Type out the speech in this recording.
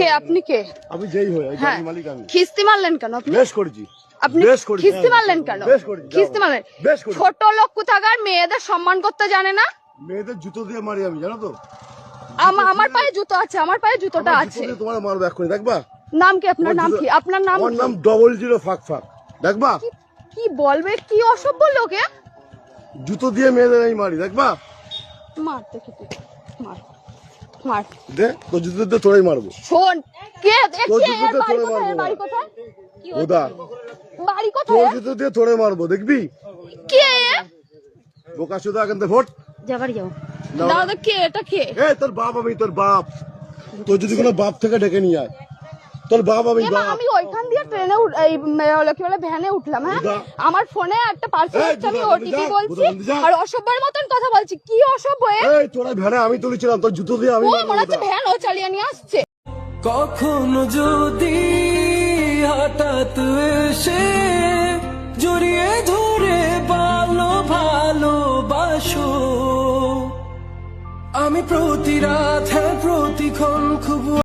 কে আপনি? কে আমি যেই হই গাড়ির মালিক আমি। খিস্তি মারলেন কেন আপনি? বেশ করেছি। আপনি খিস্তি মারলেন কেন? খিস্তি মারলেন? ছোট লোক কোথাকার, মেয়েদের সম্মান করতে জানে না। মেয়েদের জুতো দিয়ে মারি আমি, জানো তো? আমার পায়ে জুতো আছে, আমার পায়ে জুতোটা আছে। তোমার মারবো এক্ষুনি, দেখবা? নাম কি আপনার? নাম কি আপনার? নাম আমার নাম 00 ফাঁক ফাঁক, দেখবা? কি বলবে? কি অসভ্য লোকে। জুতো দিয়ে মেয়েদের আমি মারি, দেখবা? মার দেখি তুই, মার মার দে, তো জুতো দিয়ে তোরাই মারবো। শোন, কে তোর জুতো দিয়ে তোরে মারবো। বাড়ি কোথায়? ওদা বাড়ি তোর কোথায়? জুতো দিয়ে তোরে মারবো, দেখবি? কে? বোকা শুধু এখান থেকে ভোট যাবার যাও। দাদা কে এটা? কে? এ তোর বাপ আমি, তোর বাপ। তোর যদি কোনো বাপ থেকে ডেকে নিয়ে আয়, তোর বাপ আমি। আমি ওইখান দিয়ে ট্রেনে কি বলে ভ্যানে উঠলাম। হ্যাঁ, আমার ফোনে একটা পার্সেল আসছে, আমি ওটিপি বলছি আর অসভ্যের মতন কথা বলছি। কি অসভ্য? এই তোরা ভ্যানে আমি তুলেছিলাম, তোর জুতো দিয়ে আমি। ও মনে হচ্ছে ভ্যান ও চালিয়ে নিয়ে আসছে। কখনো যদি হঠাৎ এসে জড়িয়ে ধরে ভালোবাসো, আমি প্রতি রাত, হ্যাঁ প্রতিক্ষণ খুব